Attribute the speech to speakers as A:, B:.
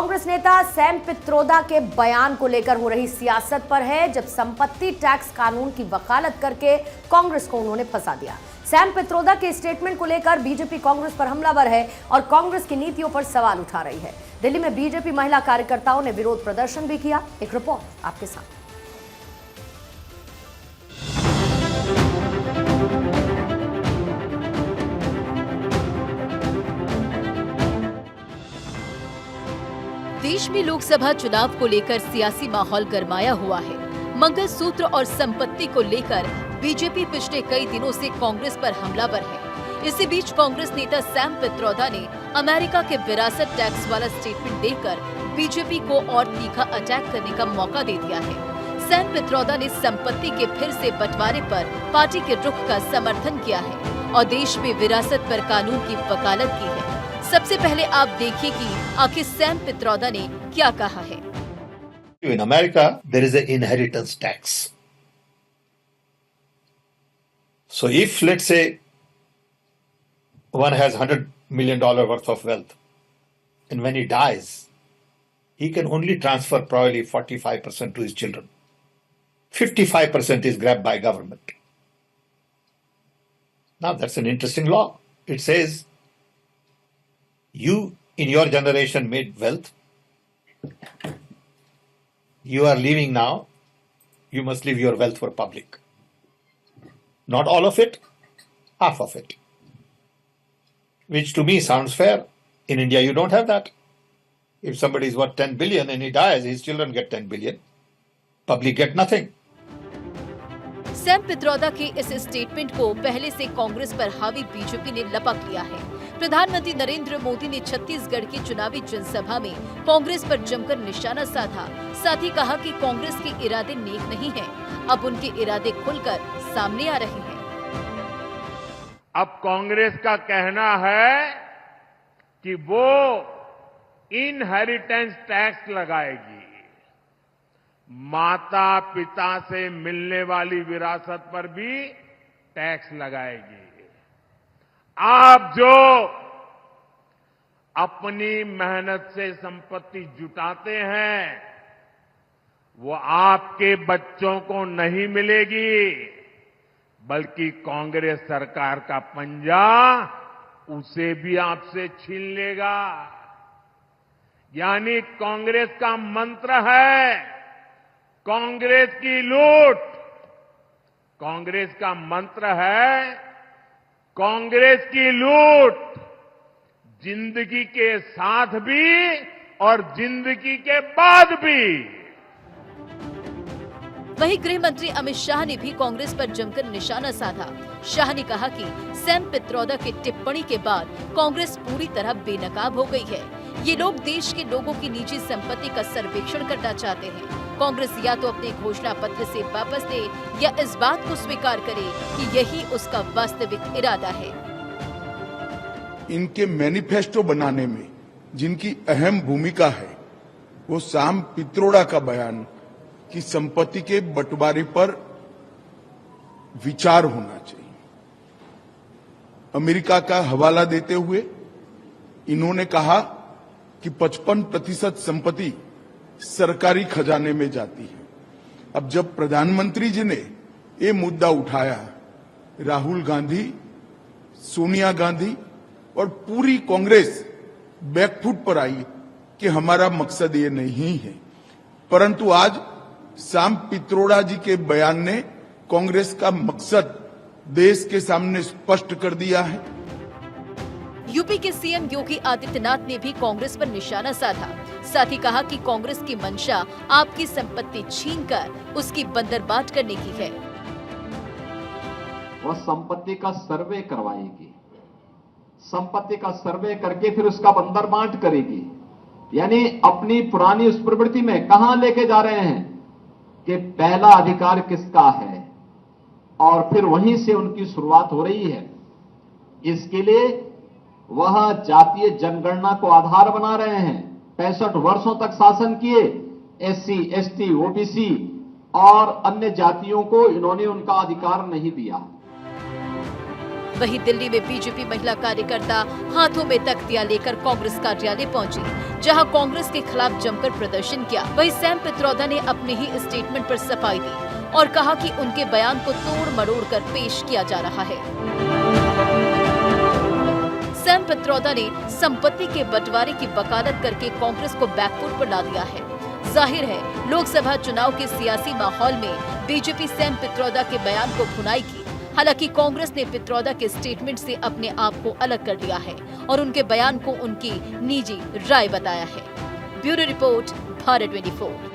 A: कांग्रेस नेता सैम पित्रोदा के बयान को लेकर हो रही सियासत पर है, जब संपत्ति टैक्स कानून की वकालत करके कांग्रेस को उन्होंने फंसा दिया। सैम पित्रोदा के स्टेटमेंट को लेकर बीजेपी कांग्रेस पर हमलावर है और कांग्रेस की नीतियों पर सवाल उठा रही है। दिल्ली में बीजेपी महिला कार्यकर्ताओं ने विरोध प्रदर्शन भी किया। एक रिपोर्ट आपके साथ।
B: देश में लोकसभा चुनाव को लेकर सियासी माहौल गरमाया हुआ है। मंगलसूत्र और संपत्ति को लेकर बीजेपी पिछले कई दिनों से कांग्रेस पर हमलावर है। इसी बीच कांग्रेस नेता सैम पित्रोदा ने अमेरिका के विरासत टैक्स वाला स्टेटमेंट देकर बीजेपी को और तीखा अटैक करने का मौका दे दिया है। सैम पित्रोदा ने संपत्ति के फिर से बंटवारे पर पार्टी के रुख का समर्थन किया है और देश में विरासत पर कानून की वकालत की है। सबसे पहले आप देखिए कि आखिर सैम पित्रोदा ने क्या कहा है।
C: In America, there is an inheritance tax. So if, let's say, one has $100 million worth of wealth, and when he dies, he can only transfer probably 45% to his children. 55% is grabbed by government. Now that's an interesting law. It says, you in your generation made wealth. You are leaving now. You must leave your wealth for public. Not all of it, half of it. Which to me sounds fair. In India, you don't have that. If somebody is worth 10 billion and he dies, his children get 10 billion. Public get nothing.
B: Sam Pitroda के इस statement को पहले से कांग्रेस पर हावी BJP ने लपक लिया है। प्रधानमंत्री नरेंद्र मोदी ने छत्तीसगढ़ की चुनावी जनसभा में कांग्रेस पर जमकर निशाना साधा। साथ ही कहा कि कांग्रेस के इरादे नेक नहीं हैं। अब उनके इरादे खुलकर सामने आ रहे हैं।
D: अब कांग्रेस का कहना है कि वो इनहेरिटेंस टैक्स लगाएगी। माता पिता से मिलने वाली विरासत पर भी टैक्स लगाएगी। आप जो अपनी मेहनत से संपत्ति जुटाते हैं, वो आपके बच्चों को नहीं मिलेगी, बल्कि कांग्रेस सरकार का पंजा उसे भी आपसे छीन लेगा। यानी कांग्रेस का मंत्र है कांग्रेस की लूट। कांग्रेस का मंत्र है कांग्रेस की लूट, जिंदगी के साथ भी और जिंदगी के बाद भी।
B: वहीं गृह मंत्री अमित शाह ने भी कांग्रेस पर जमकर निशाना साधा। शाह ने कहा कि सैम पित्रोदा की टिप्पणी के बाद कांग्रेस पूरी तरह बेनकाब हो गई है। ये लोग देश के लोगों की निजी संपत्ति का सर्वेक्षण करना चाहते हैं। कांग्रेस या तो अपने घोषणा पत्र से वापस ले या इस बात को स्वीकार करे कि यही उसका वास्तविक इरादा है।
E: इनके मैनिफेस्टो बनाने में जिनकी अहम भूमिका है, वो सैम पित्रोदा का बयान कि संपत्ति के बंटवारे पर विचार होना चाहिए। अमेरिका का हवाला देते हुए इन्होंने कहा कि 55% संपत्ति सरकारी खजाने में जाती है। अब जब प्रधानमंत्री जी ने ये मुद्दा उठाया, राहुल गांधी, सोनिया गांधी और पूरी कांग्रेस बैकफुट पर आई कि हमारा मकसद ये नहीं है। परंतु आज सैम पित्रोदा जी के बयान ने कांग्रेस का मकसद देश के सामने स्पष्ट कर दिया है।
B: यूपी के सीएम योगी आदित्यनाथ ने भी कांग्रेस पर निशाना साधा। साथ ही कहा कि कांग्रेस की मंशा आपकी संपत्ति छीनकर उसकी बंदरबाट करने की है।
F: वह संपत्ति का सर्वे करवाएगी, संपत्ति का सर्वे करके फिर उसका बंदरबाट करेगी। यानी अपनी पुरानी उस प्रवृत्ति में कहां लेके जा रहे हैं कि पहला अधिकार किसका है, और फिर वहीं से उनकी शुरुआत हो रही है। इसके लिए वह जातीय जनगणना को आधार बना रहे हैं। 65 वर्षों तक शासन किए, एससी, एसटी, ओबीसी और अन्य जातियों को इन्होंने उनका अधिकार नहीं दिया।
B: वहीं दिल्ली में बीजेपी महिला कार्यकर्ता हाथों में तख्तियां लेकर कांग्रेस कार्यालय पहुंची, जहां कांग्रेस के खिलाफ जमकर प्रदर्शन किया। वहीं सैम पित्रोदा ने अपने ही स्टेटमेंट पर सफाई दी और कहा कि उनके बयान को तोड़ मरोड़ कर पेश किया जा रहा है। सैम पित्रोदा ने संपत्ति के बंटवारे की वकालत करके कांग्रेस को बैकफुट पर ला दिया है। जाहिर है लोकसभा चुनाव के सियासी माहौल में बीजेपी सैम पित्रोदा के बयान को भुनाएगी। हालांकि कांग्रेस ने पित्रोदा के स्टेटमेंट से अपने आप को अलग कर लिया है और उनके बयान को उनकी निजी राय बताया है। Bureau report, Bharat 24।